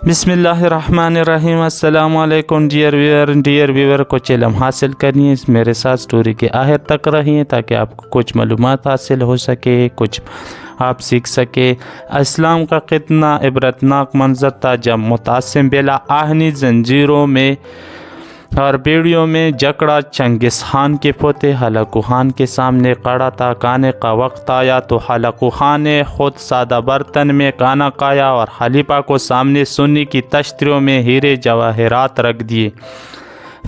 بسم اللہ الرحمن الرحیم۔ السلام علیکم ڈیئر ویور کچھ علم حاصل کرنی ہے میرے ساتھ سٹوری کے آخر تک رہیے تاکہ آپ کو کچھ معلومات حاصل ہو سکے، کچھ آپ سیکھ سکے۔ اسلام کا کتنا عبرتناک منظر تھا جب متعصب بلا آہنی زنجیروں میں اور بیڑیوں میں جکڑا چنگیز خان کے پوتے ہلاکو خان کے سامنے کھڑا تھا۔ کھانے کا وقت آیا تو ہلاکو خان نے خود سادہ برتن میں کھانا کھایا اور خلیفہ کو سامنے سونے کی تشتریوں میں ہیرے جواہرات رکھ دیے۔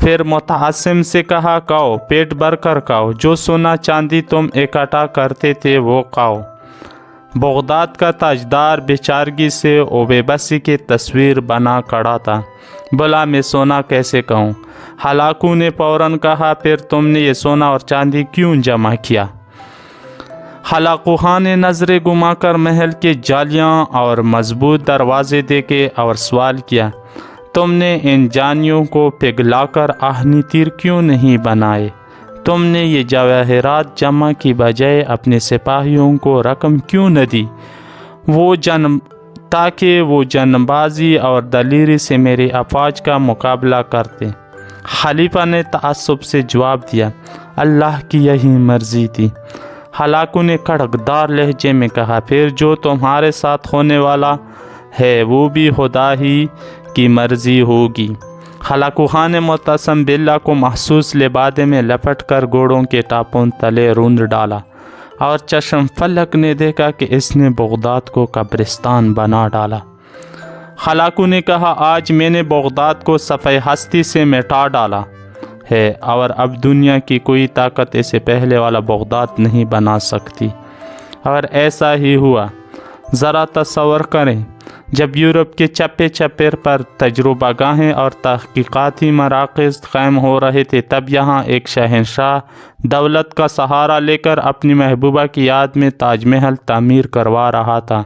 پھر متعصب سے کہا، کھاؤ، پیٹ بھر کر کھاؤ، جو سونا چاندی تم اکٹھا کرتے تھے وہ کھاؤ۔ بغداد کا تاجدار بیچارگی سے و بے بسی کی تصویر بنا کھڑا تھا۔ بولا، میں سونا کیسے کہوں؟ ہلاکو نے فوراً کہا، پھر تم نے یہ سونا اور چاندی کیوں جمع کیا؟ ہلاکو خان نے نظریں گھما کر محل کے جالیاں اور مضبوط دروازے دیکھے اور سوال کیا، تم نے ان جانیوں کو پگھلا کر آہنی تیر کیوں نہیں بنائے؟ تم نے یہ جواہرات جمع کی بجائے اپنے سپاہیوں کو رقم کیوں نہ دی تاکہ وہ جن بازی اور دلیری سے میرے افواج کا مقابلہ کرتے؟ خلیفہ نے تعصب سے جواب دیا، اللہ کی یہی مرضی تھی۔ ہلاکو نے کڑکدار لہجے میں کہا، پھر جو تمہارے ساتھ ہونے والا ہے وہ بھی خدا ہی کی مرضی ہوگی۔ ہلاکو خان نے متعصب باللہ کو محسوس لبادے میں لپٹ کر گھوڑوں کے ٹاپوں تلے روند ڈالا اور چشم فلک نے دیکھا کہ اس نے بغداد کو قبرستان بنا ڈالا۔ ہلاکو نے کہا، آج میں نے بغداد کو صفحہ ہستی سے مٹا ڈالا ہے اور اب دنیا کی کوئی طاقت اسے پہلے والا بغداد نہیں بنا سکتی۔ اور ایسا ہی ہوا۔ ذرا تصور کریں، جب یورپ کے چپے چپے پر تجربہ گاہیں اور تحقیقاتی مراکز قائم ہو رہے تھے، تب یہاں ایک شہنشاہ دولت کا سہارا لے کر اپنی محبوبہ کی یاد میں تاج محل تعمیر کروا رہا تھا۔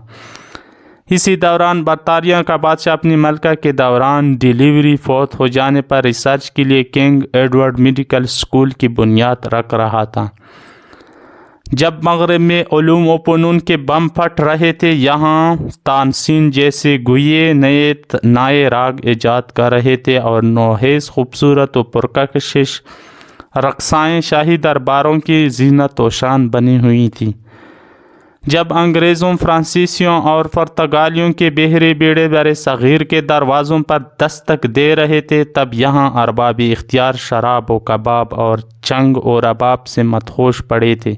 اسی دوران برطانیہ کا بادشاہ اپنی ملکہ کے دوران ڈیلیوری فوت ہو جانے پر ریسرچ کے لیے کنگ ایڈورڈ میڈیکل اسکول کی بنیاد رکھ رہا تھا۔ جب مغرب میں علوم و فنون کے بم پھٹ رہے تھے، یہاں تانسین جیسے گویے نئے راگ ایجاد کر رہے تھے اور نوحیز خوبصورت و پرکشش رقصائیں شاہی درباروں کی زینت و شان بنی ہوئی تھیں۔ جب انگریزوں، فرانسیسیوں اور پرتگالیوں کے بحری بیڑے بر صغیر کے دروازوں پر دستک دے رہے تھے، تب یہاں ارباب اختیار شراب و کباب اور چنگ و رباب سے مدہوش پڑے تھے۔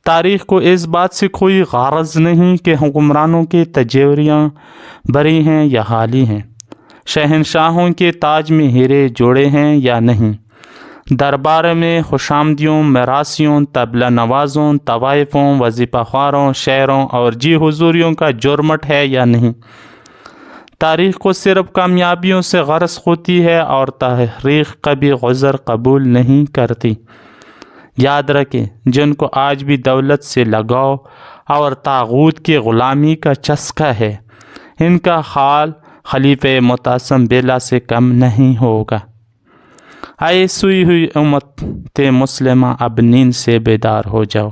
تاریخ کو اس بات سے کوئی غرض نہیں کہ حکمرانوں کی تجوریاں بری ہیں یا حالی ہیں، شہنشاہوں کے تاج میں ہیرے جوڑے ہیں یا نہیں، دربار میں خوشامدیوں، مراسیوں، طبلہ نوازوں، طوائفوں، وظیفہ خواروں، شعروں اور جی حضوریوں کا جرمٹ ہے یا نہیں۔ تاریخ کو صرف کامیابیوں سے غرض ہوتی ہے اور تاریخ کبھی عذر قبول نہیں کرتی۔ یاد رکھیں، جن کو آج بھی دولت سے لگاؤ اور طاغوت کی غلامی کا چسکا ہے، ان کا حال خلیفہ متعصب باللہ سے کم نہیں ہوگا۔ اے سوئی ہوئی امت مسلمہ، اب نیند سے بیدار ہو جاؤ۔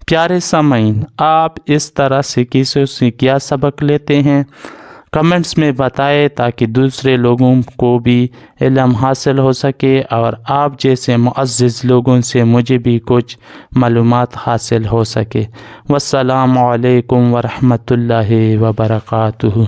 پیارے سامعین، آپ اس طرح سے کیسوں سے کیا سبق لیتے ہیں؟ کمنٹس میں بتائیں تاکہ دوسرے لوگوں کو بھی علم حاصل ہو سکے اور آپ جیسے معزز لوگوں سے مجھے بھی کچھ معلومات حاصل ہو سکے۔ والسلام علیکم ورحمۃ اللہ وبرکاتہ۔